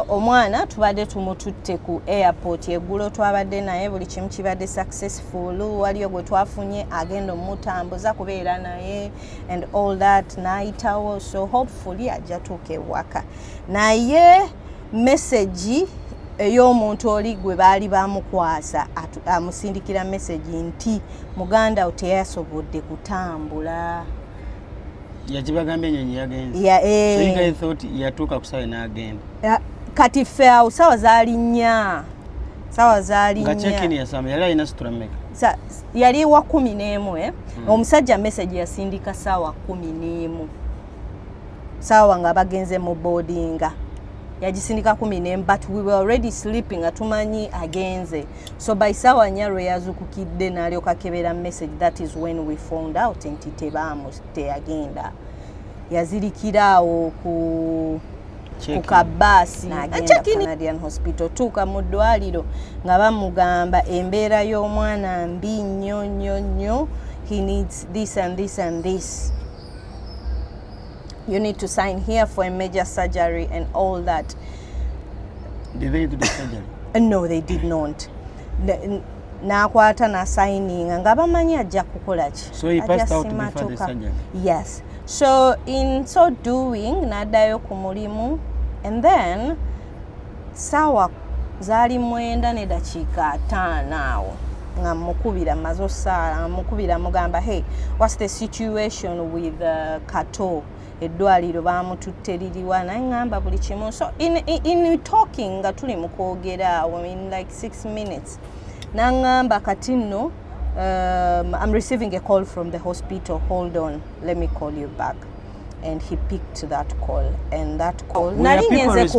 omwana tubadde tumututte ku airport eggulo twabadde naye buli kimu kibadde successful waliyo gwe twafunye agenda omutambuza kubeera naye and all that n'ayitawo so hopefully ajja tuuka ewaka naye message ey'omuntu oli gwe baali bamukwasa amusindikira message nti muganda teyasobodde kutambula yakibagambye ennyonyi yagenze so you guys thought yatuuka kusawe n'agenda kati ffe awo sawa zaali nnya nga check-in yasama yali alina sutura mmeka yali wa 11 omusajja message yasindika saawa 11 saawa nga bagenze mu boardinga yagisindika 11 but we were already sleeping atumanyi agenze so by saawa nnya lwe yazukukidde n'alyoka kebera message that is when we found out nti teyagenda yazirikira awo ku kabasi n'agenda Canadian Hospital tuuka mu ddwaliro nga bamugamba embeera y'omwana mbi nnyo he needs this and this and this. You need to sign here for a major surgery and all that. Did they do the surgery? No, they did not. Nakwata na signing nga bamanyi ajja kukola ki. So he passed out before the surgery? Yes. So in so doing n'addayo ku mulimu and then sawa zaali 9:05 awo nga mukubira mazo sala mukubira mugamba hey what's the situation with Kato eddwaliro bamututte liriwa naye ngamba buli kimu so in talking nga tuli mu kwogera in like 6 minutes nangamba kati nno I'm receiving a call from the hospital, hold on, let me call you back. And he picked that call and that call yes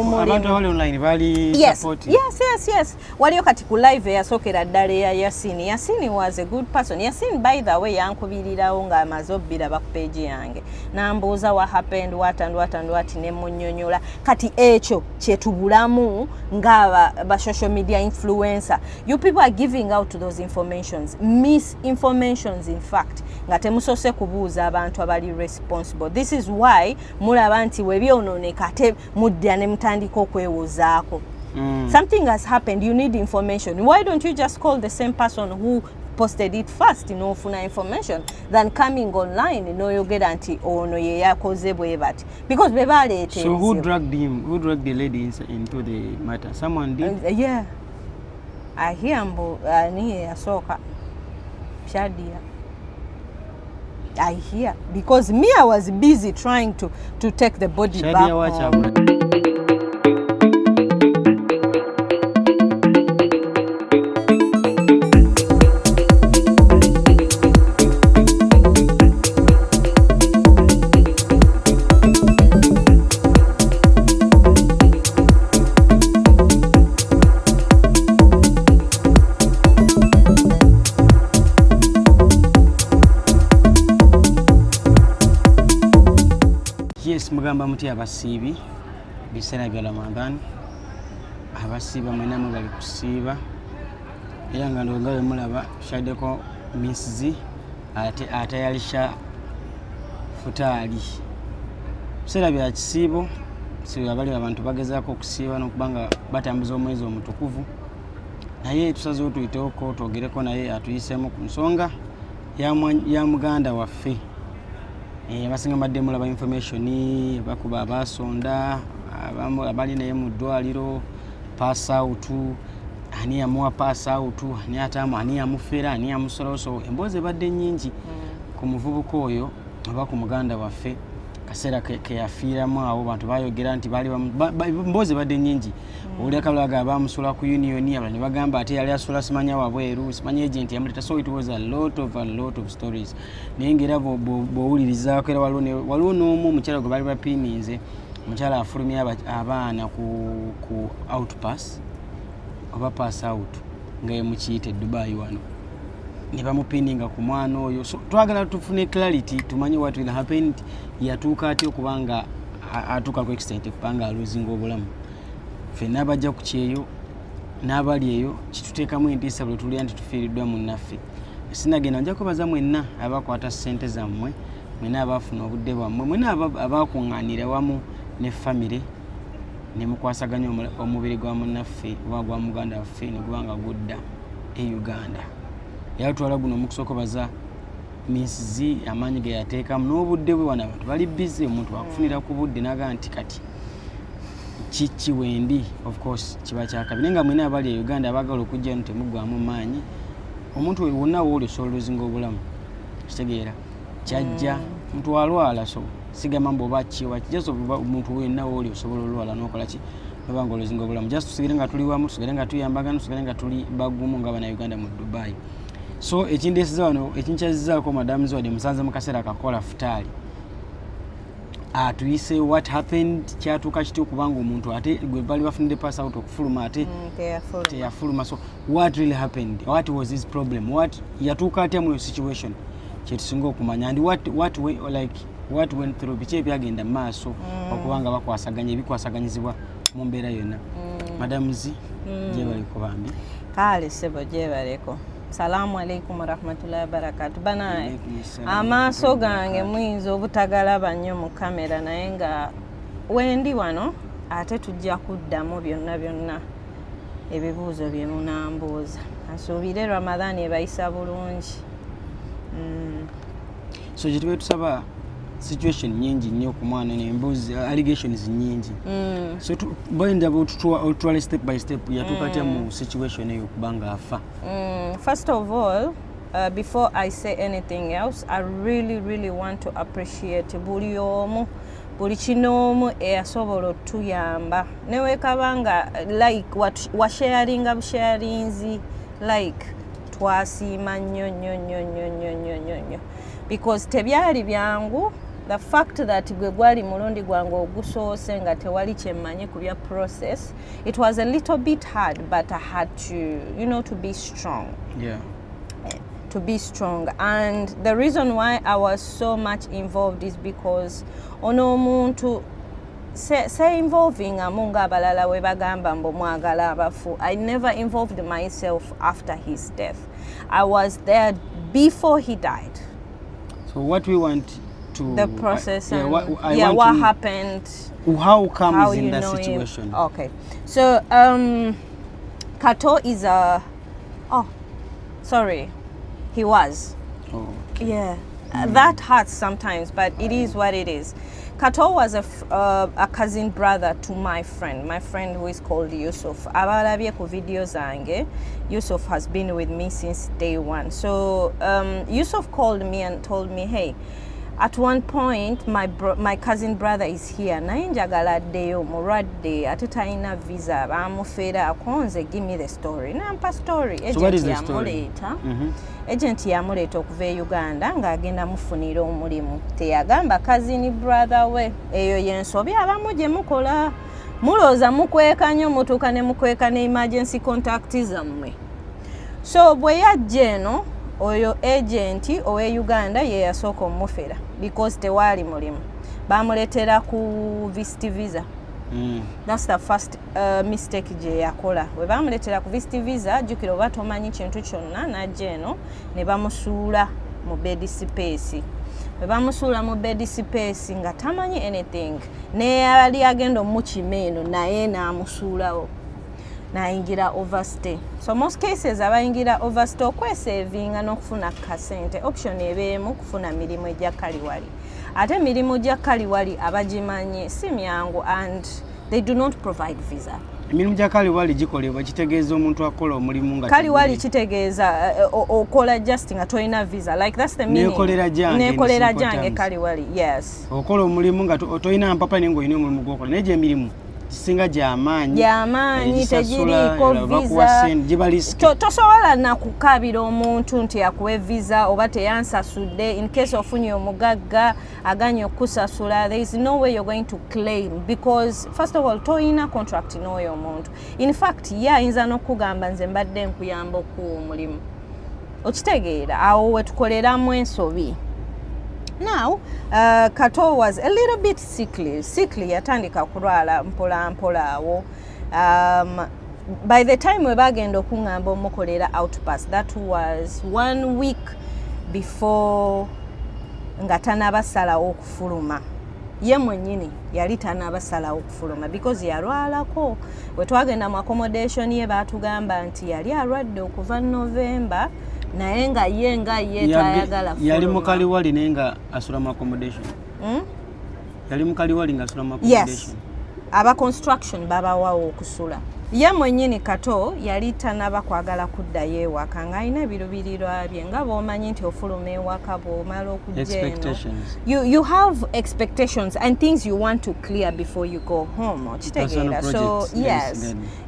waliyo kati ku live yasokera ddala ya Yasini was a good person. Yasini by the way yankubirirawo nga amaze obbira ba page yange nambuuza what happened what ne munnyonnyola kati ekyo kyetubulamu nga ba social media influencer. You people are giving out those misinformations in fact nga temusose kubuuza abantu abali responsible. This is why mulaba nti webyononeka te mudda ne mutandika okwewozaako. Something has happened, you need information. Why don't you just call the same person who posted it first n'ofuna information than coming online n'oyogera nti ono ye yakoze bwe bati because bebaleete. So who dragged the lady into the matter? Someone did? Yeah, I hear mbu niye yasooka Shadia. I hear because me I was busy trying to take the body Shadia back home. Mugamba muti abasiibi biseera bya Ramadan abasiiba mwenamu bali kusiiba era nga ndongawe mulaba shaddeko misizi ate yalisha futaali biseera bya kisiibo si abali abantu bagezaako okusiiba n'okubanga batambuza omwezi omutukuvu naye tusazeewo tuyiteeko twogereko naye atuyiseemu ku nsonga ya muganda waffe. Abasinga badde mulaba information bakuba abasonda abali naye mu ddwaliro pass out ani amuwa pass out ani atamu ani amufera ani amusoloso emboze badde nyingi ku muvubuka oyo oba ku muganda waffe kaseera ke yafiiramu awo bantu bayogera nti bali mboze badde nyingi oli akabulaga abamusula ku union abali ne bagamba ate yali asula simanya wabweru simanya agent yamuleta so it was a lot of stories nengera bowulirizaako era waliwo n'omu omukyala gwe bali bapiininze omukyala afulumya abaana ku outpass oba pass out nga ye mukiyite Dubai wano ne bamupininga ku mwana oyo so twagala tufune clarity tumanye what will happen yatuuka ati okubanga atuuka ku extent okubanga aluzinga obulamu fenna bajja ku kyeyo n'abali eyo kituteekamu entiisa bwe tulya nti tufiiriddwa munnaffe sinagenda nja kubaza mwenna abakwata ssente zammwe mwenna abafuna obudde bwammwe mwenna abakuŋŋaanira wamu ne famire ne mukwasaganya omubiri gwa munnaffe oba gwa muganda waffe ne guba nga gudda e Uganda. Yatwala guno mukusookobaza minsizi amaanyi ge yateekamu n'obudde bwe wano abantu bali busy, omuntu wakufunira ku budde n'agaa nti kati kiki wendi. Of course kiba kyakabi naye nga mwena abali e Uganda abaagala okujja no temuggwamu maanyi. Omuntu wonna wooli osobola oluzinga obulamu kitegeera kyajja omuntu walwala so sigamba mbu oba ki oba just omuntu wenna wooli osobola olwala n'okola ki oba nga oluzinga obulamu just tusigire nga tuli wamu, tusigire nga tuyambagana, tusigire nga tuli bagumu nga bana Uganda mu Dubai. So ekindeesiza wano ekinkyazizaako madamu Zwadi musanze mu kaseera akakola futaali tuyise what happened kyatuuka kiti okubanga omuntu ate gwe bali bafunidde pass out okufuluma ate teyafuluma. So what really happened, what was his problem, what yatuuka atya mu situation kyetusinga okumanya and what went through, biki ebyagenda mu maaso okubanga bakwasaganya ebikwasaganyizibwa mu mbeera yonna. Madamu Zi gyebaleko bambi kale sebo gyebaleko. Salamu alaikum warahmatullahi wabarakatuh. Bana amaaso gange muyinza obutagalaba nnyo mu kamera naye nga wendi wano ate tujja kuddamu byonna ebibuuzo bye munambuuza. Nsuubire Ramadhan ebayisa bulungi. So gye tusaba situation nyingi nnyo ku mwana n'embuzi allegations nyingi. So boyinza otwala step by step yatuuka atya mu situation eyo okubanga afa. First of all, before I say anything else, I really want to appreciate buli omu buli kinoomu eyasobola otuyamba newekabanga like washaringa busharinzi like twasiima nnyo because tebyali byangu. The fact that gwe gwali mulundi gwange ogusoose nga tewali kyemmanyi ku bya process, it was a little bit hard, but I had to, to be strong. Yeah. To be strong. And the reason why I was so much involved is because ono omuntu say involving amunga abalala we bagamba mbu mwagala abafu. I never involved myself after his death. I was there before he died. So what we want to the process and what happened, how come is in that situation. Okay, so Kato is he was that hurts sometimes, but it is what it is. Kato was a cousin brother to my friend who is called Yusuf. Abalabye ku video zange, Yusuf has been with me since day one. So Yusuf called me and told me, hey, at one point my cousin brother is here naye njagala addeyo mulwadde ate talina visa bamufiira akonze, give me the story. Nampa story. Agent yamuleeta okuva e Uganda ng'agenda mufunira omulimu. Teyagamba cousin brother we, eyo yensobi abamu gye mukola mulooza mukweka nnyo mutuuka ne mukweka ne emergency contact zammwe. So bwe yajja eno oyo agenti owe Uganda ye yasooka omufera because tewali mulimu, bamuletera ku visit visa. That's the first mistake gye yakola. We bamuletera ku visit visa, jjukira oba tomanyi kintu kyonna, najja eno ne bamusuula mu bed space. We bamusuula mu bed space nga tamanyi anything, ne yali agenda omukima eno naye n'amusuulawo nayingira overstay. So most cases abayingira overstay okwesavinga n'okufuna kasente, option ebeemu kufuna mirimu egya kaliwali. Ate mirimu gya kaliwali abagimanyi si myangu and they do not provide visa. Emirimu gya kaliwali gikolebwa kitegeeza omuntu akola omulimu nga kaliwali kitegeeza okola just nga toyina visa, like that's the meaning. Nekolera jange kaliwali, yes. Okola omulimu nga toyina mpapa nengo oyina omulimu gwokola naye emirimu kisinga gy'amaanyi tegiriko visa. Tosobola na kukabira omuntu nti akuwe visa oba teyansasudde. In case ofunye omugagga aganye okusasula, there is no way you're going to claim because first of all toyina contract n'oyo omuntu. In fact ayinza n'okugamba nze mbadde nkuyamba okuwa omulimu. Okitegeera awo we tukoleramu ensobi. Now, Kato was a little bit sickly yatandika kulwala mpola awo. By the time we bagenda okungamba omukolera outpass, that was 1 week before nga tanabasalawo okufuluma. ye mwennyini yali tannabasalawo okufuluma because yalwalako. Bwe twagenda mu accommodation ye baatugamba nti yali alwadde okuva November naye nga ye tayagala fuluma. Yali mukali wali naye nga asula mu accommodation. Yali mukali wali nga asula mu accommodation. Yes. Aba construction babawawo okusula. Ye mwennyini Kato yali tannaba kwagala kuddayo ewaka ng'alina ebiruubirirwa bye nga bw'omanyi nti ofuluma ewaka bw'omala okujja eno. You have expectations and things you want to clear before you go home. Okitegeera. So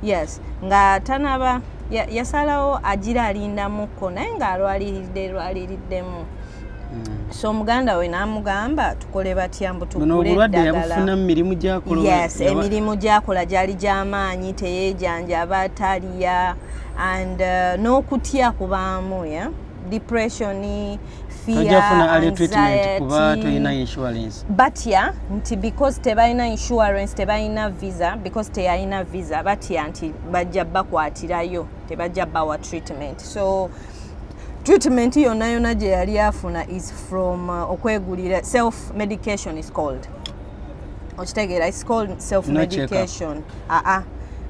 yes. Nga tanaba yasalawo agira alindamukko naye ng'alwaliriddemu. So muganda we n'amugamba tukole batya mbu tukule eddagala. Yes, emirimu gy'akola gyali gy'amaanyi, teyeejanjaba, taliya and n'okutya kubaamu, depression, fear, anxiety. Batya nti because tebalina insurance, tebalina visa, because teyalina visa, batya nti bajja bakwatirayo, tebajja bawa treatment. So treatment yonna gye yali afuna is from okwegulira. Self medication is called. Okitegeera, it's called self medication.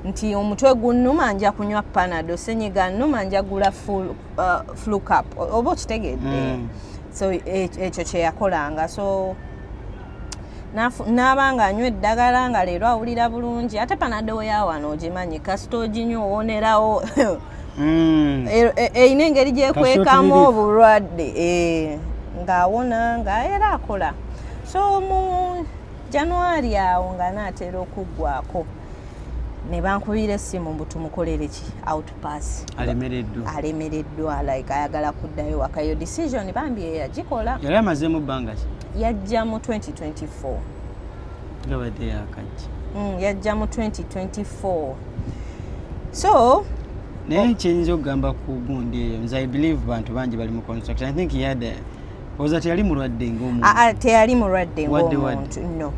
Nti omutwe gunnuma nja kunywa panado, senyiga nnuma nja gula flu cap. Oba okitegedde. So ekyo kye yakolanga. So n'abanga anywa eddagala nga leero awulira bulungi. Ate panado ya wano ogimanyi kasita oginywa owonerawo. Eyina engeri gyekwekamu obulwadde ng'awona ng'era akola. So mu January awo nga naatera okuggwako ne bankubira essimu mbu tumukolere ki outpass. Alemereddwa like ayagala kuddayo waka. Yo decision bambi yagikola. Yali amazeemu bbanga ki? Yajja mu 2024. Gabadde yakajja. Yajja mu 2024. So naye kiyinza okugamba ku gundi eyo nze I believe bantu bangi bali mu construction. I think he had oza teyali mulwadde ng'omuntu. Teyali mulwadde ng'omuntu, no.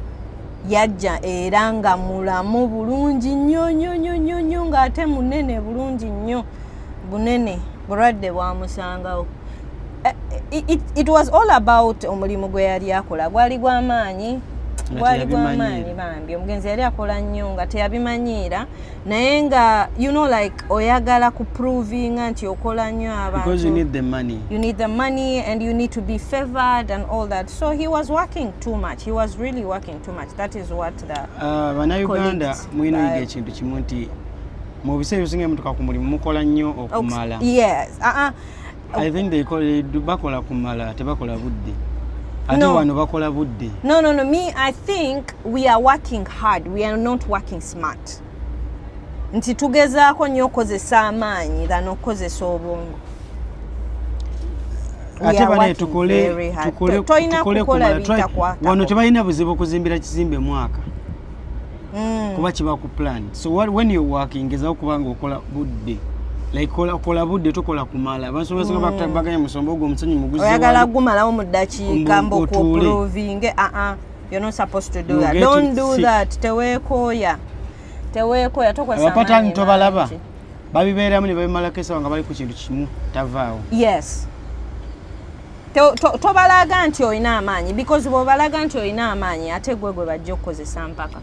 Yajja era nga mulamu bulungi nnyo ng'ate munene bulungi nnyo. Bunene bulwadde bwamusangawo. It was all about omulimu gwe yali akola. Gwali gw'amaanyi bambi. Omugenzi yali akola nnyo nga teyabimanyiira naye nga like oyagala kuprovinga nti okola nnyo abantu. Because you need the money. You need the money and you need to be favored and all that. So he was working too much. He was really working too much. That is what the bana Uganda mwino ekintu kimu nti mu biseera ebisinga mutuka ku mulimu mukola nnyo okumala. Yes. I think they call it bakola kumala tebakola budde. No. No. Me, I think we are working hard. We are not working smart. Nti tugezaako nnyo okozesa amaanyi than okozesa obwongo. Ate bane tukole kumala. Wano tebalina buzibu okuzimbira kizimbe mwaka. Kuba kiba ku plan. So when you're working, gezaako kubanga okola budde. Like kola budde tokola kumala. Basobola baganya musombo gwo musanyi muguzi. Oyagala gumalawo mu ddakiika mbo ku proving. You're not supposed to do that. Don't do that. Teweekooya tokozesa. Abapata ntobalaba. Babibeeramu ne babimala kesa nga bali ku kintu kimu tavaawo. Yes. Tobalaga nti olina amaanyi because bw'obalaga nti olina amaanyi ate gwe bajja okukozesa mpaka.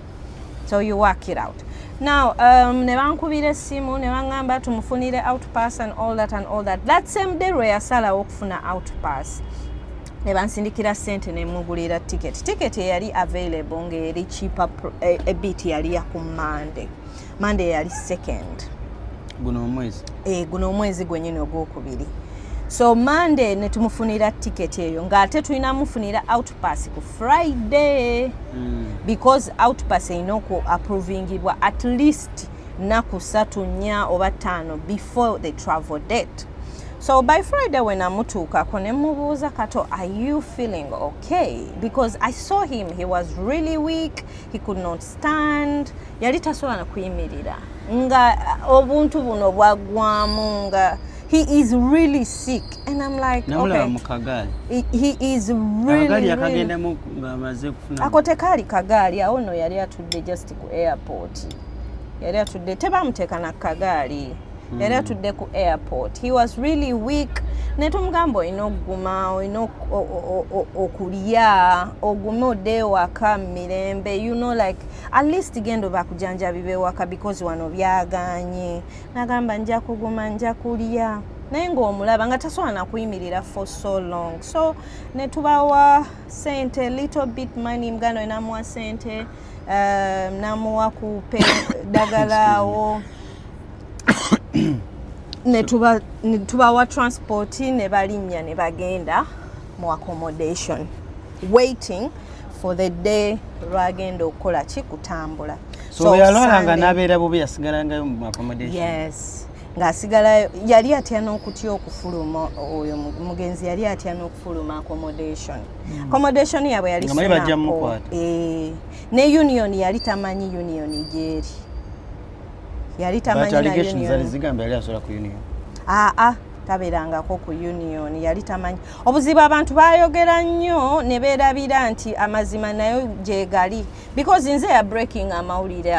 So you work it out. Now, ne bankubira essimu ne bangamba tumufunire outpass and all that. That same day lwe yasalawo okufuna outpass. Ne bansindikira ssente ne mugulira ticket. Ticket yali available ng'eri cheaper a bit yali ya ku Monday. Monday yali 2nd. Guno omwezi gwennyini ogwokubiri. So Monday ne tumufunira ticket eyo ng'ate tulina mufunira outpass ku Friday. Because outpass inoku approvingibwa at least naku 3 4 oba 5 before the travel date. So by Friday when amutuukako ne mubuuza Kato, are you feeling okay? Because I saw him, he was really weak, he could not stand, yali tasobola na kuyimirira nga obuntu buno bwagwamu nga he is really sick and I'm like okay he is really ako tekaali kagaali awo no yali atudde just ku airport yali atudde tebamuteeka na kagaali yali atudde ku airport. He was really weak ne tumugamba olina okuguma olina okulya ogume odde ewaka mirembe you know like at least genda bakujanjabibe ewaka because wano byaganye nagamba nja kuguma nja kulya naye ng'omulaba nga tasobola nakuyimirira for so long so ne tubawa sente little bit money muganda namuwa sente namuwa kupe dagalaawo ne tubawa transport ne balinnya ne bagenda mu accommodation waiting for the day lwagenda okukola ki kutambula so yalwalanga n'abeera bubi yasigalangayo mu accommodation yes ng'asigalayo yali atya n'okutya okufuluma oyo mugenzi yali atya n'okufuluma accommodation accommodation yabwe yali sinako ne union yali tamanyi union gyeri yali tamanyi na union zigamba yali asobola ku union tabeerangako ku union yali tamanyi obuzibu abantu bayogera nnyo ne beerabira nti amazima nayo gyegali because nze ya breaking amawulire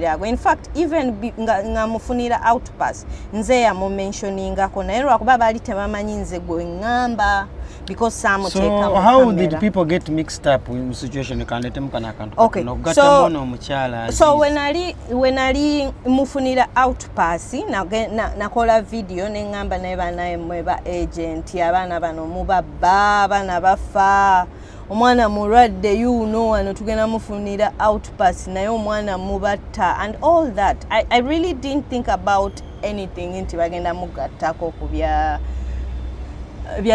ago in fact even nga mufunira outpass nze ya mentioningako naye lwakuba baali tebamanyi nze gwe ngamba because so how did people get mixed up in situation kandetemu kana akantu okay so when ali mufunira outpass nakola video nengamba naye banaye mweba agent abaana bano mubabba abaana bafa omwana mulwadde yuno wano tugenda mufunira outpass naye omwana mubatta and all that I really didn't think about anything nti bagenda mugattako ku bya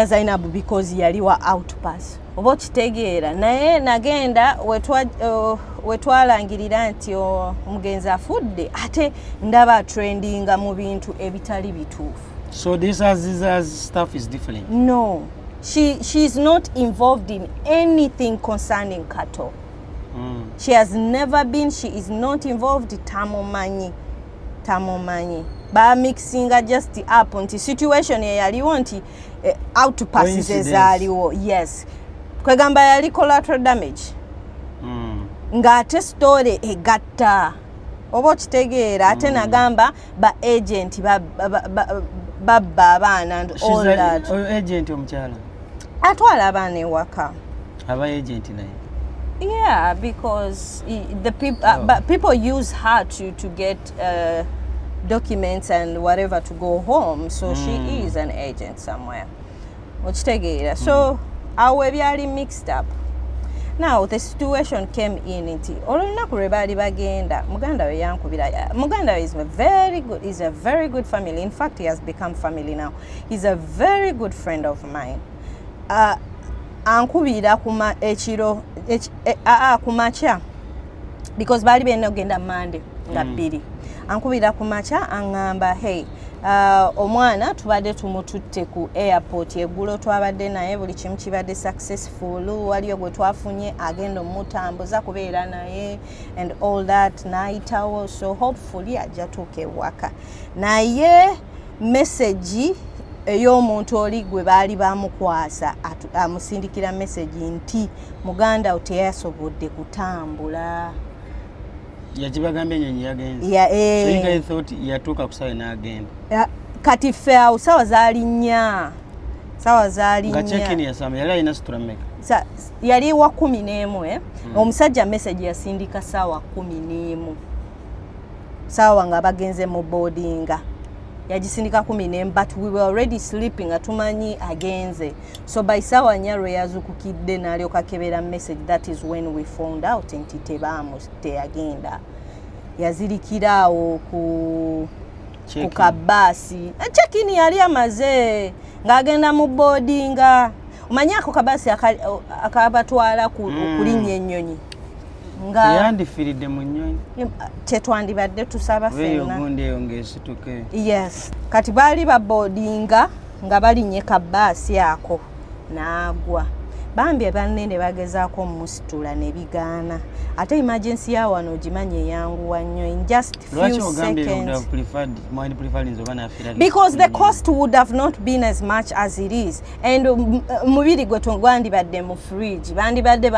Zainabu because yali wa outpass oba okitegeera naye nagenda wetwalangirira nti omugenzi afudde ate ndaba trendinga mu bintu ebitali bituufu so this stuff is different no she's not involved in anything concerning Kato she has never been she is not involved tamumanyi ba mixinga just up nti situation yaliwo nti outpasses ezaaliwo yes kwegamba yali collateral damage ng'ate story egatta oba okitegeera ate nagamba ba agent babba abaana and all that agent omukyala atwala abaana ewaka aba agent naye yeah because the people use her to get documents and whatever to go home so she is an agent somewhere okitegeera so awe byali mixed up now the situation came in nti olunaku lwe baali bagenda muganda we yankubira muganda we is a very good family in fact he has become family now he's a very good friend of mine ankubira kumakya because baali bena ogenda Monday nga bbiri ankubira kumakya angamba hey omwana tubadde tumututte ku airport eggulo twabadde naye buli kimu kibadde successful waliyo gwe twafunye agenda omutambuza kubeera naye and all that n'ayitawo so hopefully ajja tuuka ewaka naye message ey'omuntu oli gwe baali bamukwasa amusindikira message nti muganda teyasobodde kutambula yakibagambye ennyonyi yagenze so you thought yatuuka kusawe n'agenda kati ffe awo sawa zaali nnya nga check-in yasama yali alina sutura mmeka yali wa 11 omusajja message yasindika saawa 11 saawa nga bagenze mu boardinga yagisindika 11 but we were already sleeping atumanyi agenze so by saawa nnya lwe yazukukidde n'alyoka kebera message that is when we found out nti teyagenda yazirikiraawo ku kabasi check-in yali amaze ng'agenda mu boardinga omanyi ako kabasi akabatwala kulinnya ennyonyi nga yandifiiridde mu nnyonyi tetwandibadde tusaba ffenna ng'esituke yes kati baali baboardinga nga balinnye kabbaasi ako n'agwa bambi banne bagezaako omusitula ne bigaana ate emergency ya wano ogimanyi eyanguwa nnyo in just few seconds because the cost would have not been as much as it is and mubiri gwe gwandibadde mu fridge bandibadde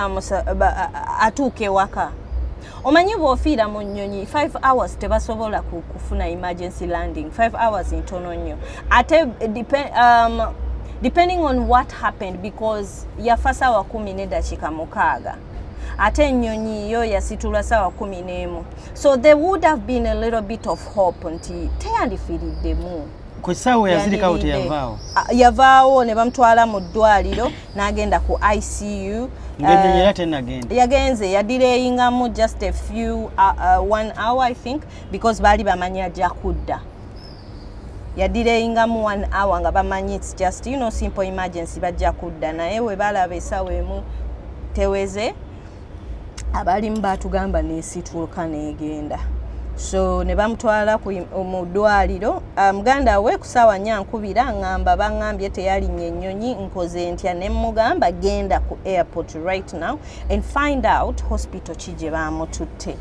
atuuka ewaka omanyi bw'ofiira mu nnyonyi 5 hours tebasobola kufuna emergency landing, 5 hours ntono nnyo ate depending on what happened because yafa ssaawa 10:06 ate ennyonyi yo yasitulwa ssaawa 11 so there would have been a little bit of hope nti teyandifiiriddemu ku ssaawa yazirikawo teyavaawo yavaawo ne bamutwala mu ddwaliro n'agenda ku ICU ng'ennyonyi era tennagenda yagenze yadireyingamu just a few 1 hour I think because baali bamanyi ajja kudda yadireyingamu 1 hour nga bamanyi it's just you know simple emergency bajja kudda naye we balaba essaawa emu teweze abalimu baatugamba neesituuka neegenda so ne bamutwala mu ddwaliro muganda we ku ssaawa 4 nkubira ngamba baŋŋambye teyalinnya ennyonyi nkoze ntya ne mugamba genda ku airport right now and find out hospital ki gye baamututte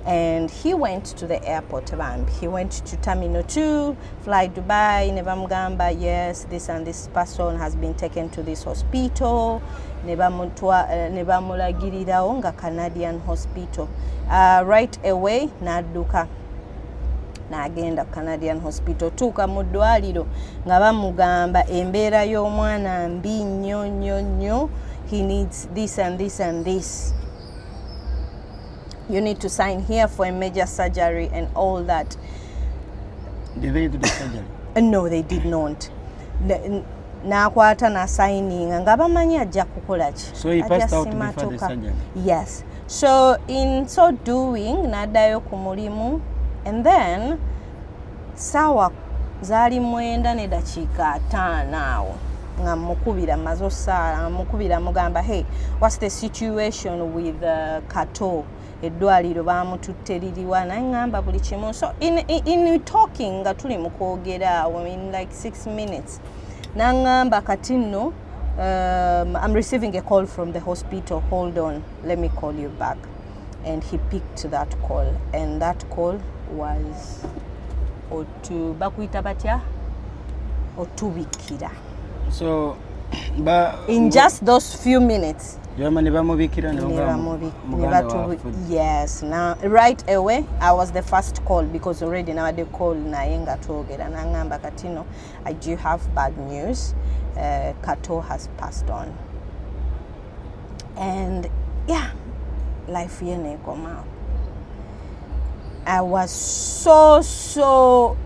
and he went to the airport bambi he went to terminal 2 fly Dubai ne bamugamba yes this and this person has been taken to this hospital ne bamulagirirawo nga Canadian hospital right away n'adduka n'agenda ku Canadian hospital tuuka mu ddwaliro nga bamugamba embeera y'omwana mbi nnyo nnyo nnyo he needs this and this and this you need to sign here for a major surgery and all that. Did they do the surgery? No, they did not. N'akwata na signing nga bamanyi ajja kukola ki. So he passed out before the surgery? Yes. So in so doing n'addayo ku mulimu and then ssaawa zaali 9:05 awo nga mukubira mazo saa mukubira mugamba hey what's the situation with Kato eddwaliro baamututte liriwa naŋŋamba buli kimu so in talking nga tuli mu kwogera in like 6 minutes naŋŋamba kati nno I'm receiving a call from the hospital hold on let me call you back and he picked that call and that call was bakuyita batya otubikira so in just those few minutes yes now right away I was the first call because already now they call naye nga twogera nangamba katino I do have bad news Kato has passed on and yeah life yene koma I was so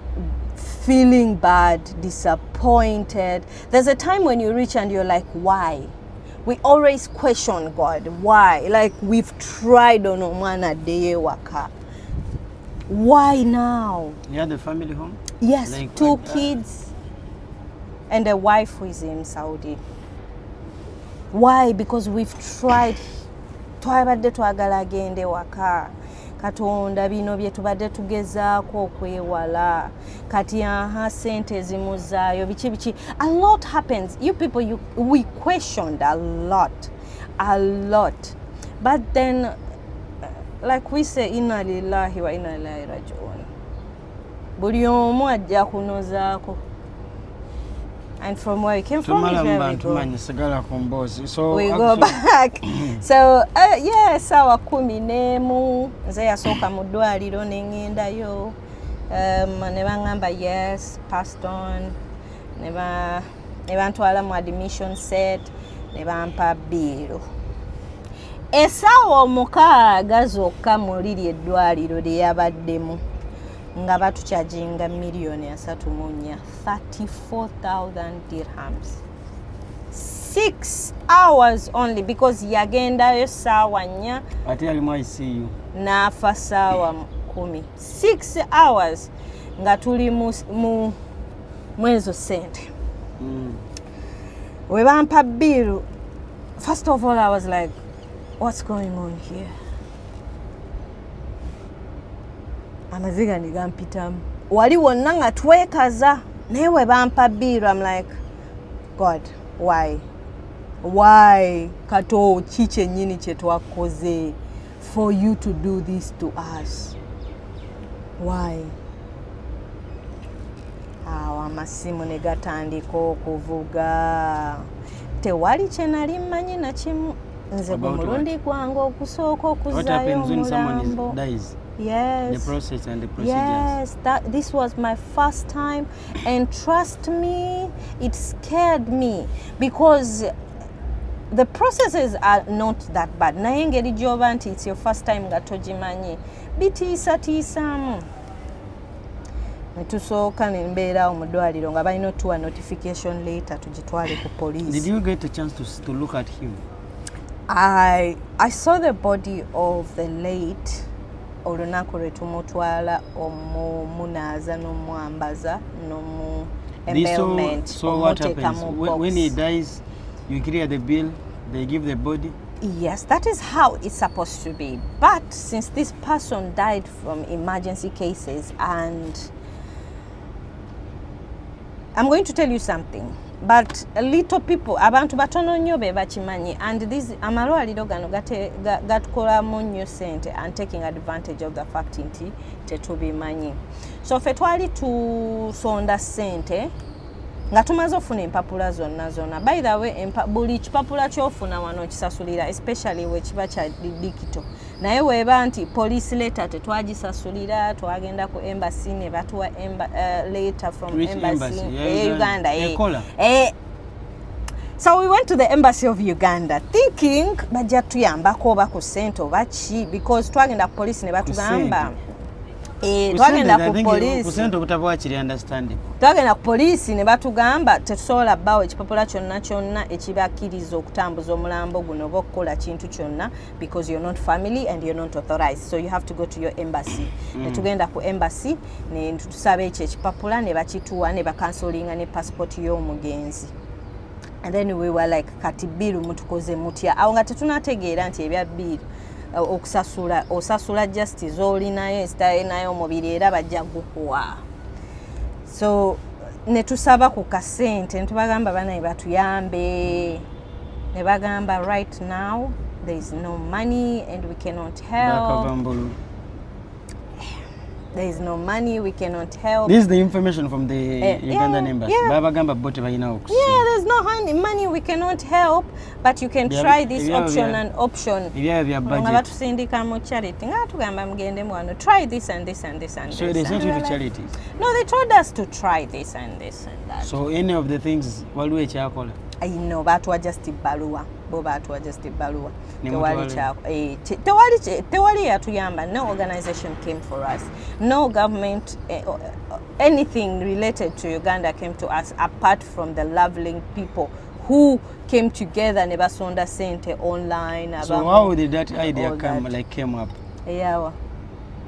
feeling bad, disappointed. There's a time when you reach and you're like, why? We always question God. Why? Like we've tried on Omwana Deye Waka. Why now? You had the family home? Yes, like 2 kids and a wife who is in Saudi. Why? Because we've tried. Twabadde twagala agende waka. Katonda bino bye tubadde tugezaako okwewala kati aha sente zimuzaayo biki a lot happens you people we questioned a lot but then like we say inna lillahi wa inna ilaihi raji'un buli omu ajja kunozaako and from where we came from is where we go. So we go back. So yeah, sawa 11 nze yasooka mu ddwaliro n'engendayo ne baŋŋamba yes passed on ne bantwala mu admission set ne bampa biiro essaawa 6 zokka mu liri eddwaliro lye yabaddemu nga batukyajinga $3.4 34,000 dirhams 6 hours only because yagendayo ssaawa 4 ate yali mu ICU n'afa ssaawa 10 6 hours nga tuli mu ezo sente we bampa bill first of all I was like what's going on here amaziga negampitamu wali wonna nga twekaza naye we bampa biiro I'm like God why Kato ki kyennyini kye twakoze for you to do this to us why amasimu ne gatandika okuvuga tewali kye nali mmanyi nakimu nze gwe mulundi gwange okusooka okuzaayo omulambo. Yes. The process and the procedures. Yes, this was my first time, and trust me, it scared me because the processes are not that bad. Naye engeri gy'oba nti it's your first time nga togimanyi bitiisatiisaamu. Ne tusooka ne mbeerawo mu ddwaliro nga balina otuwa notification later tugitwale ku police. Did you get a chance to look at him? I saw the body of the late olunaku lwe tumutwala omumunaaza n'omwambaza n'omu embalment. So what happens when he dies? You clear the bill, they give the body? Yes, that is how it's supposed to be. But since this person died from emergency cases, and I'm going to tell you something, but little people, abantu batono nnyo be bakimanyi, and this amalwaliro gano gatukolamu nnyo sente and taking advantage of the fact nti tetubimanyi. So ffe twali tusonda sente nga tumaze ofuna empapula zonna. By the way, buli kipapula kyofuna wano kisasulira, especially we kiba kya digital. Naye weeba nti police letter tetwagisasulira, twagenda ku embassy ne batuwa letter from embassy Uganda. So we went to the embassy of Uganda thinking bajja tuyambako oba ku sente oba ki, because twagenda ku police ne batugamba twagenda ku police ne batugamba tetusobola bbawo ekipapula kyonna ekibakkiriza okutambuza omulambo guno oba okukola kintu kyonna, because you're not family and you're not authorized, so you have to go to your embassy. Ne tugenda ku embassy ne tusaba ekyo ekipapula ne bakituwa ne bakansolinga ne passport y'omugenzi. And then we were like, kati biru mutukoze mutya? Awo nga tetunategeera nti ebya biru osasula justice olinayo esitainayo omubiri era bajja gukuwa. So ne tusaba ku kasente ne tubagamba banaye batuyambe, ne bagamba right now there is no money and we cannot help. There is no money, we cannot help. This is the information from the Ugandan embassy. Yeah, there's no money, we cannot help, but you can try this option and option. Try this and this and this and this. So they sent you to charities? No, they told us to try this and this and that. So any of the things, I know, but we just balua. No organization came for us. No government, anything related to Uganda came to us apart from the lovely people who came together. Never sonda sente online. So how did that idea came up? Yeah.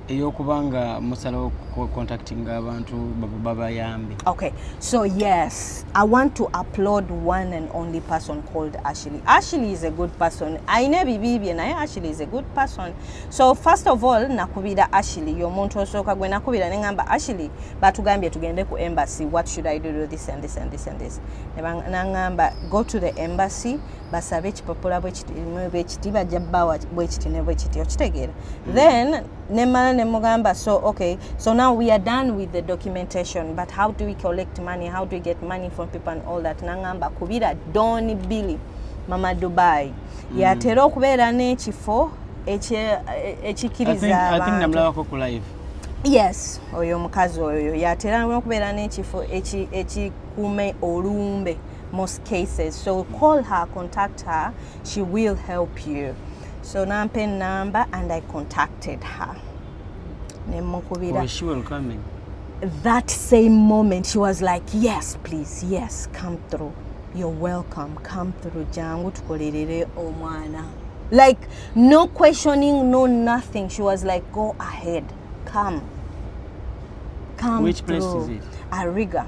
Eyokubanga musalo contacting abantu babayambi. Okay, so yes, I want to applaud one and only person called Ashley. Ashley is a good person. I know bibi na Ashley is a good person. So first of all, nakubira Ashley yomuntu osoka gwe nakubira nengamba Ashley batugambye tugende ku embassy. What should I do this and this and this and this? Nangamba go to the embassy basabe ekipapula bwekiti bajja bbawa bwekiti ne bwekiti okitegeera. Then nemugamba, so okay, so now we are done with the documentation, but how do we collect money, how do we get money from people and all that? Nangamba kubira Doni Billy Mama Dubai yatera okubeera n'ekifo ekikiriza I think namulabako ku live. Yes, oyo mukazi oyo yatera okubeera n'ekifo ekikuume olumbe most cases. So call her, contact her, she will help you. So nampe number and I contacted her. Was she welcoming? That same moment she was like, yes, please, yes, come through. You're welcome, come through. Jangu tukolerere omwana. Like no questioning, no nothing. She was like, go ahead, come. Which through. Place is it? Ariga.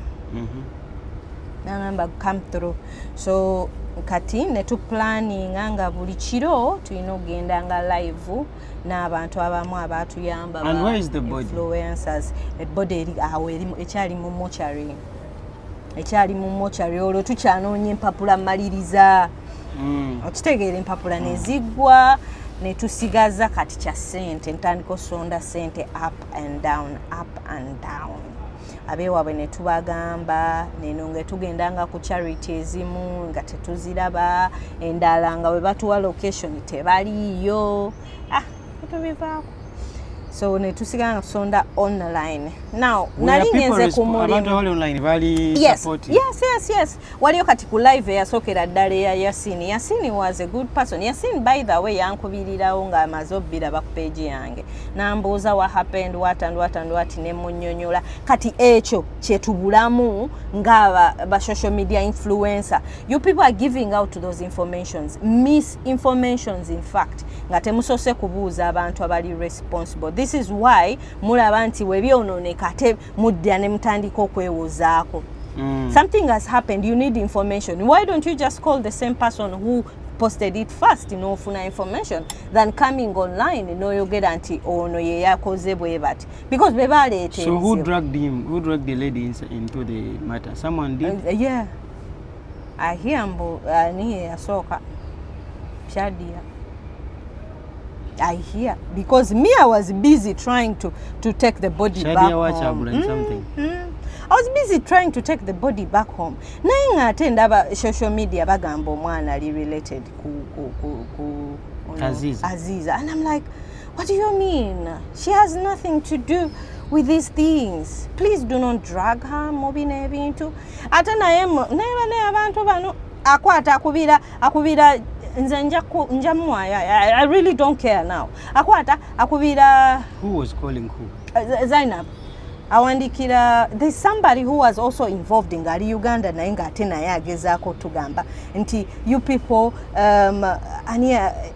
Nangamba come through. So kati netu planning nga buli kiro tulina ogenda nga live n'abantu abamu abatuyamba. And where is the body? Influencers. Body ekyali mu mortuary. Ekyali mu mortuary olwo tukyanoonya empapula maliriza. Okitegeera empapula ne ziggwa ne tusigaza kati kya sente ntandika osonda sente up and down, up and down. abeewabwe ne tubagamba neno nga tugendanga ku charity ezimu nga tetuziraba endala nga bwe batuwa location tebaliyo tubivaako so ne tusiganga tusonda online now nali ngenze ku mulimu yes waliyo kati ku live eyasookera ddala eya Yasini was a good person. Yasini by the way yankubirirawo nga amaze obbiraba ku page yange nambuuza what happened what ne munnyonnyola kati ekyo kyetubulamu nga ba social media influencer. You people are giving out those informations, misinformations in fact, nga temusose kubuuza abantu abali responsible. This is why mulaba nti webyonooneka ate mudda ne mutandika okwewozaako. Something has happened, you need information. Why don't you just call the same person who posted it first n'ofuna information than coming online n'oyogera nti ono ye yakoze bwe bati because bebaleete. So who dragged the lady into the matter? Someone did? Yeah, I hear mbu niye yasooka Shadia. I hear because me I was busy trying to take the body back home. Something. I was busy trying to take the body back home. Naye ng'ate ndaba social media bagamba omwana ali related ku Aziza. And I'm like, what do you mean? She has nothing to do with these things. Please do not drag her mubi n'ebintu. Ate naye abantu bano akwata akubira nze njamuwaya. I really don't care now. Akwata akubira. Who was calling who? Zainab. Awandikira, there's somebody who was also involved in Eye Uganda naye ng'ate naye agezaako tugamba nti you people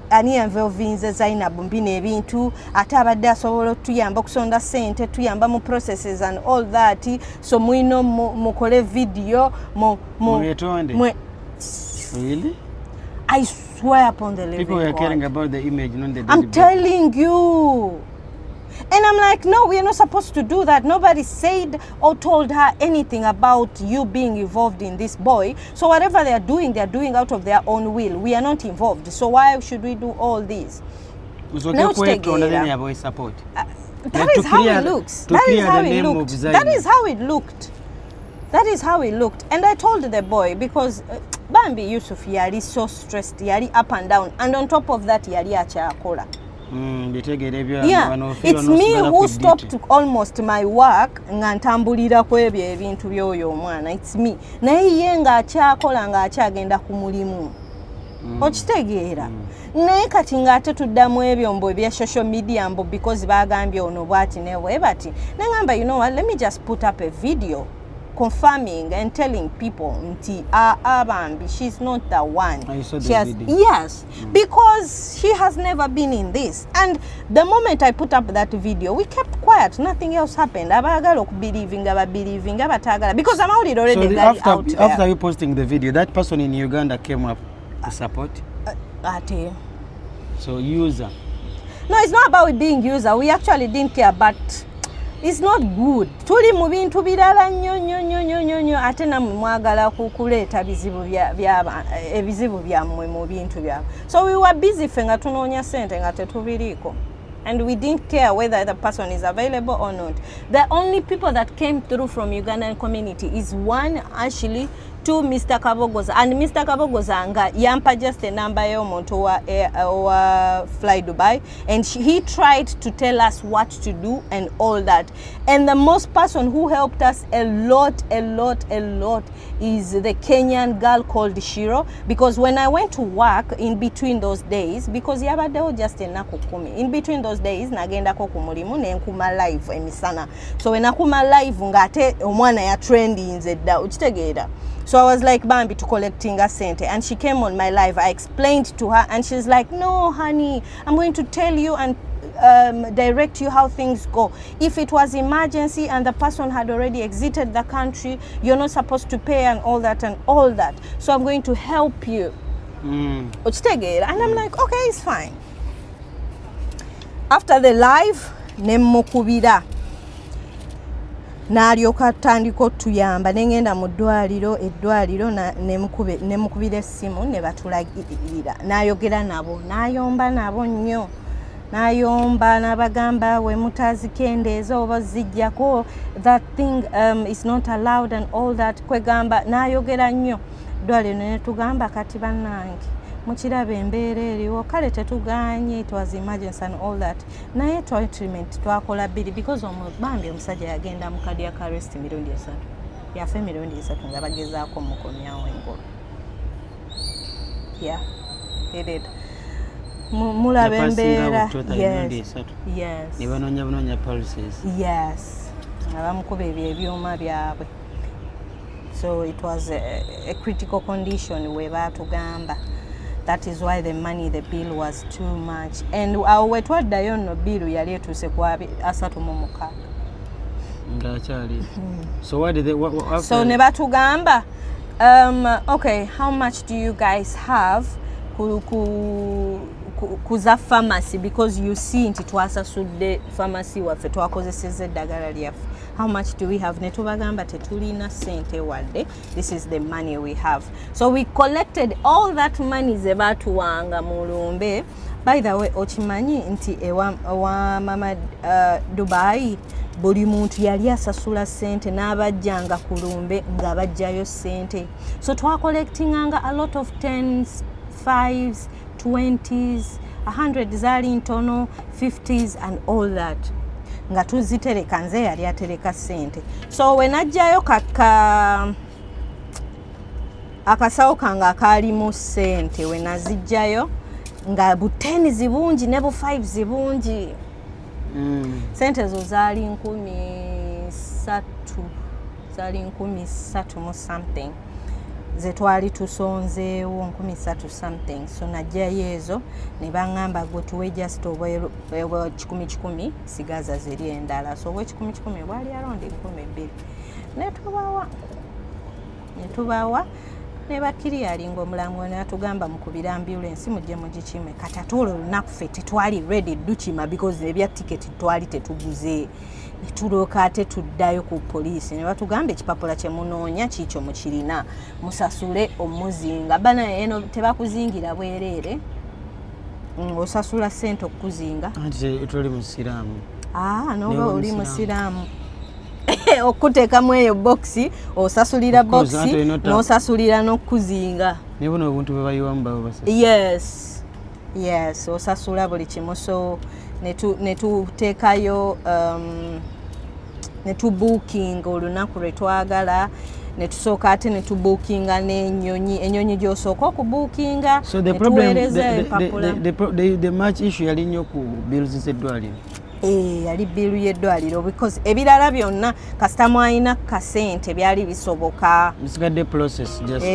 ani involvinze Zainab mbina ebintu ate abadde asobola otuyamba okusonda ssente tuyamba mu processes and all that so mwino mukole video Really? I swear upon the living people were God. caring about the image, not the I'm telling you. And I'm like, no, we are not supposed to do that. Nobody said or told her anything about you being involved in this boy. So whatever they are doing out of their own will. We are not involved. So why should we do all this? Support. That is how it looks. That is how it looked. That is how it looked. That is how it looked. And I told the boy because Bambi Yusuf yali so stressed, yali up and down. And on top of that, yali achakola. Yeah, it's me who stopped almost my work nga ntambulira ku ebyo ebintu by'oyo omwana. It's me. Naye ye ng'akyakola ng'akyagenda ku mulimu. Okitegeera. Naye kati ng'ate tuddamu ebyo mbu ebya social media mbu because bagambye ono bwati ne bwe bati. Nengamba, you know what, let me just put up a video confirming and telling people nti Bambi, she's not the one. Yes, because she has never been in this. And the moment I put up that video, we kept quiet. Nothing else happened. Abagala believing abatagala because Amawulire already got out there. After you posting the video, that person in Uganda came up to support. So user. No, it's not about being user. We actually didn't care, but it's not good. Tuli mu bintu birala nnyo ate namwe mwagala kukuleeta ebizibu byammwe mu bintu byabwe. So we were busy fe nga tunoonya ssente nga tetubiriiko. And we didn't care whether the person is available or not. The only people that came through from Ugandan community is one, Ashley, two, Mr. Kabogoza. And Mr. Kabogoza nga yampa just a number y'omuntu wa Fly Dubai. And he tried to tell us what to do and all that. And the most person who helped us a lot is the Kenyan girl called Shiro. Because when I went to work in between those days, because yabaddewo just enaku 10, in between those days nagendako ku mulimu ne nkuma live emisana. So when nakuma live ngate omwana ya trendinze dda ukitegeera. So I was like, Bambi to collecting a center, and she came on my live. I explained to her and she's like, no honey, I'm going to tell you and direct you how things go. If it was emergency and the person had already exited the country, you're not supposed to pay and all that. So I'm going to help you. And I'm like, okay, it's fine. After the live, nemukubira n'alyoka atandika otuyamba nengenda mu eddwaliro nemukubira essimu ne batulagirira n'ayogera nabo n'ayomba nabo nnyo n'ayomba n'abagamba we mutazikendeeza oba zijjako that thing is not allowed and all that kwegamba n'ayogera nnyo ddwaliro ne tugamba kati bannange mukiraba embeera eriwo kale tetuganye it was emergency and all that naye treatment twakola bbiri because omubambi omusajja yagenda mu cardiac arrest mirundi 3 yafe mirundi 3 nga bagezaako mukomyawo engolo yeah he did mulaba embeera yes ne banoonya pulses yes abamukuba ebyo ebyuma byabwe so it was a critical condition we baatugamba. That is why the money, the bill was too much. And we twaddayo nno bill yali etuuse ku 36. So what did they what so ne batugamba okay, how much do you guys have kuza pharmacy because you see nti twasasudde pharmacy waffe twakozesezza eddagala lyaffe. How much do we have? Ne tubagamba tetulina sente wadde. This is the money we have. So we collected all that money ze batuwanga mu lumbe. By the way, okimanyi nti ewa mama Dubai buli muntu yali asasula sente n'abajjanga ku lumbe nga bajjayo sente. So twacollectinganga a lot of 10s, 5s, 20s, 100 zali ntono, 50s and all that. Nga tuzitereka nze yali atereka sente. So we najjayo akasawo kange akaalimu sente we nazijjayo nga bu 10 zibungi ne bu 5 zibungi. Sente zo zaali 13 zaali 13 mu something ze twali tusonzeewo 13 something. So najjayo ezo ne baŋŋamba gwe tuwe just obwa 10 sigaza ziri endala. So obwa 10 bwali around 2,000 ne tubawa ne bakiri alinga omulamu n'atugamba mukubira ambulance mujje mugikime kati ate olwo olunaku ffe tetwali ready dukima because ebya tiketi twali tetuguze. Ne tulooka ate tuddayo ku poliisi ne batugamba ekipapula kye munoonya kiikyo mukirina musasule omuzinga bana eno tebakuzingira bwereere osasula sente okukuzinga anti tuli musiraamu noba oli musiraamu okuteekamu eyo boxi osasulira boxi n'osasulira n'okuzinga ne buno obuntu bwe bayiwamu basa yes osasula buli kimu. So ne tuteekayo ne tubooking olunaku lwe twagala ne tusooka ate ne tubookinga n'ennyonyi gy'osooka okubookinga ne tuweereza empapula. The match issue yali nnyo ku bills z'eddwaliro. Yali biiru y'eddwaliro because ebirala byonna kasita mwalina kasente byali bisoboka. Bisigadde process just.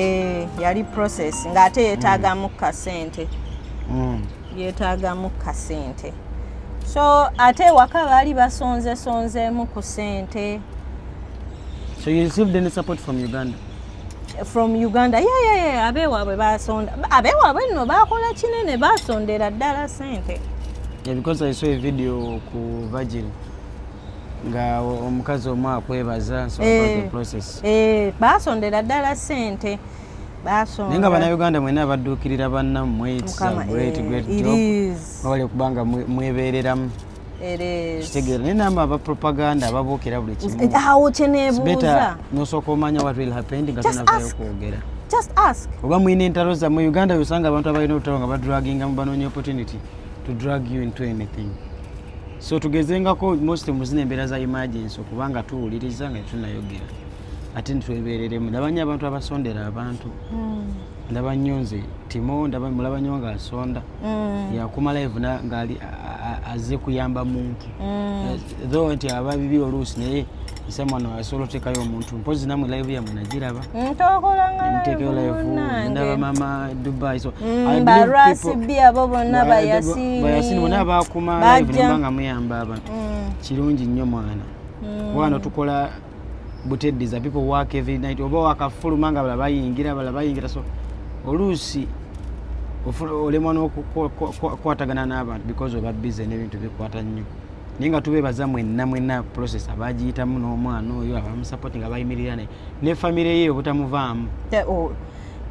Yali process ng'ate yeetaagamu kasente. Yeetaagamu kasente. So ate waka baali basonzeemu ku sente. So you received any support from Uganda? From Uganda? Yeah. Abeewaabwe basonda. Abeewaabwe nno baakola kinene basondera ddala sente. Yeah, because I saw a video ku Virgin nga omukazi omu akwebaza so about the process. Basondera ddala sente. Nenga bana Uganda mwena abadduukirira bannammwe it's a great job. Bawale kubanga mwebeereramu. Kitegeera naye namba aba propaganda ababuukira buli kimu. Awo kyeneebuuza. Nosooka omanya what will happen nga tonavayo kwogera. Just ask. Oba mwine entalo zammwe Uganda yosanga abantu abalina obutalo nga badraginga mu banoonya opportunity to drag you into anything. So tugezengako most muzina embeera za emergency okubanga tuwuliriza nga tunayogera ate ntwebereremu. Ndabanya abantu abasondera abantu ndaba nnyonze timo ndaba mulaba nnyo nga asonda yakuma live ngali azze kuyamba muntu though nti ababibi oluusi naye isemwana asobola otekayo omuntu mpozi namwe live yamwe nagiraba ntekeyo live ndaba mama Dubai. So barasi bia abo bonna bayasini bonna bakuma live nembanga muyamba abantu kirungi nnyo mwana wano tukola buteddiza people work every night oba wakafuluma nga bayingira so oluusi olemwa n'okukwatagana n'abantu because oba busy n'ebintu bikwata nnyo naye nga tubeebaza mwenna process abagiyitamu n'omwana oyo abamusupporting abayimirira naye ne family ye obutamuvaamu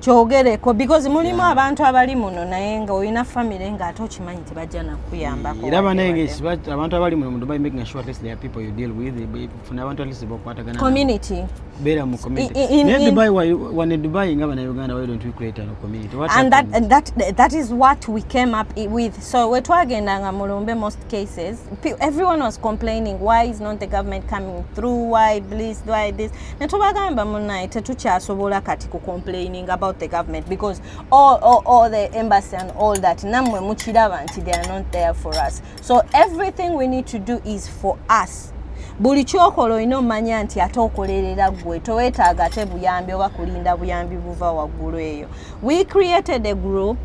kyogereko because mulimu abantu abali muno naye nga olina family nga ate okimanyi tebajja nakuyambako. Era banenge abantu abali muno mu Dubai making sure at least there are people you deal with. Funa abantu at least bokwatagana. Community. Beera mu community. In Dubai, when in Dubai nga bana Uganda, why don't we create a community? What and that is what we came up with. So we twagendanga mulumbe most cases. Everyone was complaining, why is not the government coming through? Why this? Why this? Netubagamba munai tetukyasobola kati ku complaining about the government because all the embassy and all that namwe mukiraba nti they are not there for us. So everything we need to do is for us. Buli kyokola olina omanya nti ate okolerera gwe toweetaaga ate buyambi oba kulinda buyambi buva waggulu eyo. We created a group.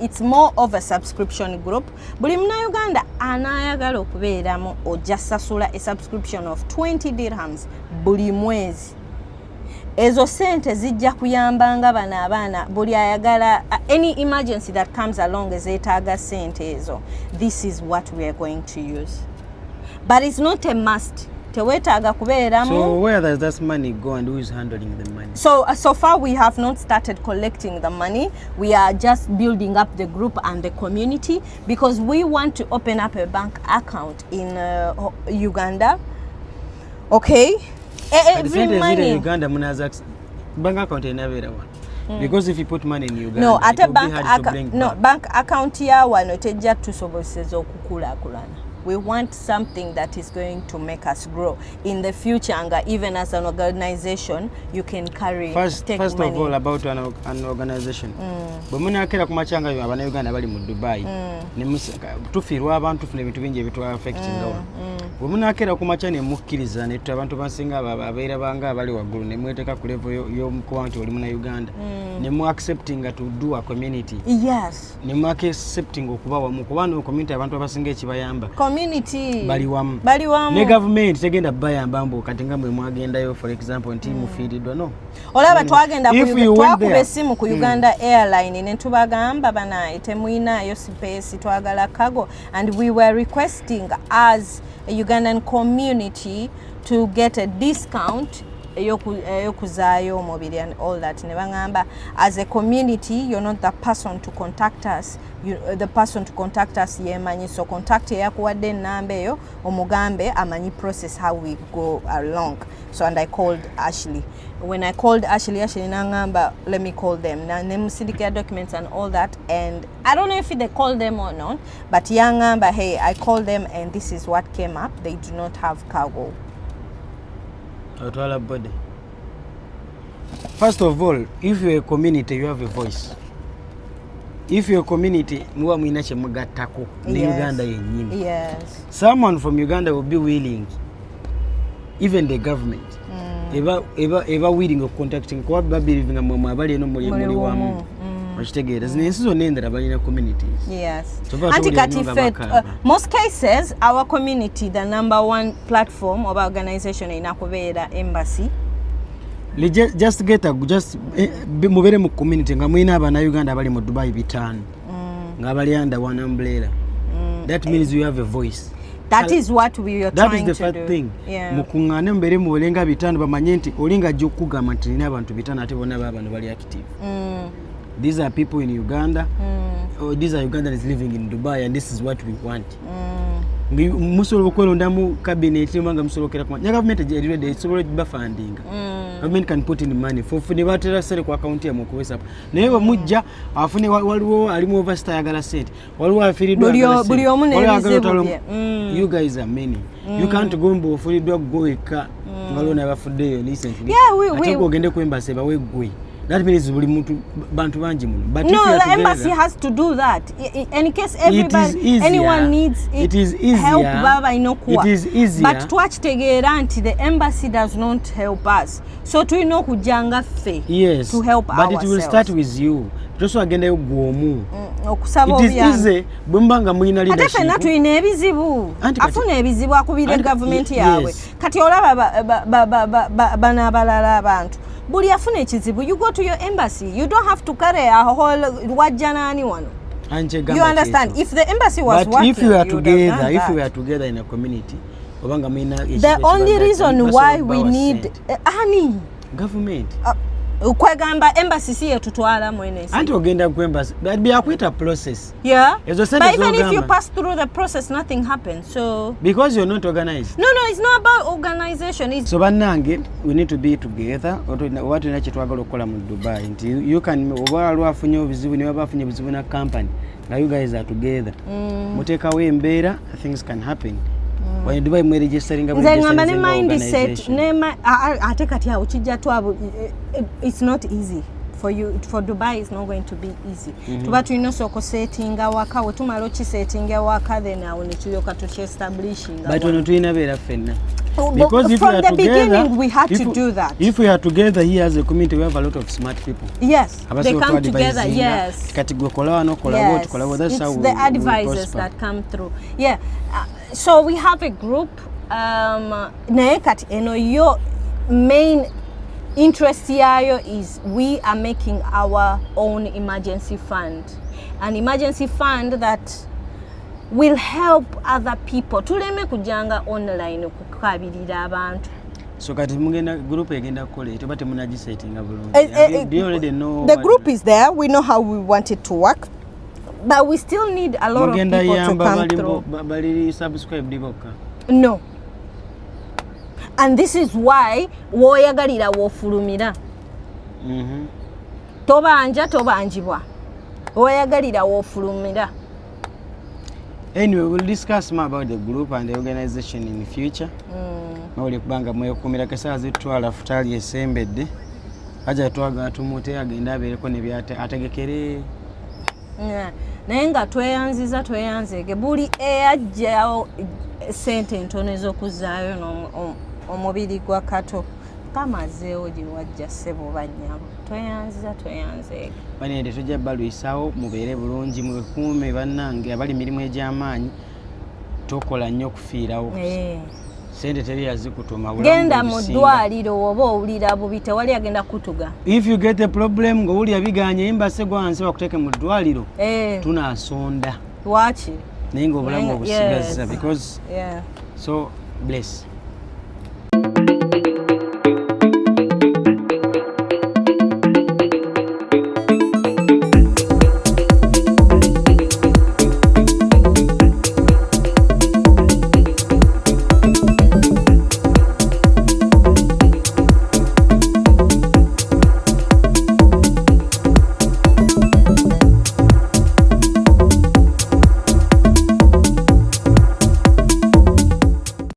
It's more of a subscription group. Buli Muna Uganda anayagala okubeeramu ojja sasula a subscription of 20 dirhams buli mwezi. Ezo sente zijja kuyambanga bana abaana buli ayagala any emergency that comes along ezeetaaga sente ezo. This is what we are going to use. But it's not a must. Tewetaaga kubeeramu. So where does that money go and who is handling the money? So far we have not started collecting the money. We are just building up the group and the community because we want to open up a bank account in Uganda. Okay? Every money in Uganda munaza bank account never one. Because if you put money in Uganda, no, at it a will bank be hard to bring back. Bank account ya wano tejja tusoboseza okukulakulana. We want something that is going to make us grow in the future, and even as an organization, you can carry. First money. of all, about an organization. But muna akera kumachanga abana Uganda bali mu Dubai. Tufiirwa abantu tufune ebintu bingi ebitu affecting awo. Bwe muna akera kumacha ne mukkiriza ne abantu basinga ababeera banga abali waggulu ne mweteka ku level y'omukuba nti oli Muna Uganda. Ne mu accepting to do a community. Yes. Ne mu accepting okuba wamu kuba no community abantu abasinga ekibayamba. Community bali wamu ne government tegenda bayamba mbo kati nga mwe mwagendayo for example nti mufiiridwa no olaba twagenda twakuba essimu ku Uganda Airline ne tubagamba bana temuinayo space twagala cargo and we were requesting as a Ugandan community to get a discount eyokuzaayo omubiri and all that ne bangamba as a community you're not the person to contact us. The person to contact us yemanyi, so contact yakuwadde enamba eyo omugambe amanyi process how we go along. So and I called Ashley. When I called Ashley nangamba let me call them na nemusindikira documents and all that, and I don't know if they called them or not, but yangamba hey I called them and this is what came up. They do not have cargo. First of all, if you're a community, you have a voice. If you're a community, muwa mwina kye mugattako ne Uganda yennyini. Yes. Someone from Uganda will be willing, even the government, eba willing of contacting kuba babirivinga mu abali eno muri wamu. Okitegeera zino ensi zonna endala balina communities. Yes. Most cases our community, the number one platform of organization inakubeera embassy. Just mubere mu community nga mwina abana Uganda bali mu Dubai bitano nga bali under one umbrella. That means you have a voice. That is what we are trying to do. That is the first thing. Mukungane mbere mu olenga bitano bamanye nti olinga jjo kugamba nti nina abantu bitano ate bonna baba bali active. These are people in Uganda. These are Ugandans living in Dubai and this is what we want. Musolo okwelonda mu cabinet manga musolokera kwa government ejirede isobole ba funding. Government can put in money for fune batera sere ku account ya mukuwesa. Naye mujja afune waliwo alimu overstay agala set. Waliwo afiiridwa buli omu n'ebizibu. You guys are many. You can't go mbo afiiridwa go eka ngalona bafuddeyo recently. We ogende ku embassy bawe gwe. That means bantu banji muno. But no, the embassy has to do that. In case everybody, anyone needs it is easier. Help baba inokuwa. It is easier. But twachitegeera nti the embassy does not help us. So tulina okujanga ffe to help ourselves. But it will start with you. Just agenda yo gwomu. Okusaba obuyambi. It is easy. Bwembanga mwina leadership. Ate fena tulina ebizibu. Afuna ebizibu akubira government yawe. Kati olaba bana abalala abantu. Buli afuna ekizibu, you go to your embassy. You don't have to carry a whole wajjanani wano. You understand? If the embassy was but working, if you are together in a community, the only reason why we need honey government. Kwegamba embassy si yetutwala mwene. Anti ogenda ku embassy. Byakwita process. Yeah. But even if you pass through the process, nothing happens. So because you're not organized. No, it's not about organization. It's so bannange, we need to be together. What we twagala okukola mu Dubai. You can obalwa afunye obuzibu ne bafunye obuzibu na company. Now you guys are together. Mutekawo embeera, things can happen. When you Dubai registering mindset ate kati awo kijja twabo, it's not easy for you. For Dubai it's not going to be easy. Tuba tulina soko settinga waka we tumalo ki settinga waka then awo ne tuyoka to establishing. But when tulina beera fenna. Because from the beginning we had to do that. If we are together here as a community, we have a lot of smart people. Yes, they come together. Yes, it's the advisors that come through. Yeah, so we have a group. Your main interest here is we are making our own emergency fund, an emergency fund that will help other people. Tuleme kujanga online kukabirira abantu. So kati mugenda group egenda kole tebate munagisettinga bulungi. Do you already know? The group is there. We know how we want it to work. But we still need a lot of people to come through. Bali subscribe diboka. No. And this is why woyagalira wofulumira. Tobanja tobanjibwa. Woyagalira wofulumira. Anyway, we'll discuss more about the group and the organization in the future. Mawuli kubanga mwe kumira kasa zitwala futali esembedde. Aja twaga tumute agenda abereko ne byate ategekere. Naye nga tweyanzege buli eyajjawo sente ntono ez'okuzaayo omubiri gwa Kato tamazeewo gye wajja ssebo bannyabo. Tweyanzege. Banende tujja balwisawo mubeere bulungi mwekuume bannange abali mirimu egy'amaanyi tokola nnyo okufiirawo. Sente teri yazikutuma genda mu ddwaliro oba owulira bubi tewali agenda kutuga. If you get a problem ng'owulira biganye embase gwansi bakuteeke mu ddwaliro tunaasonda waaki naye ng'obulamu obusigazza because so bless.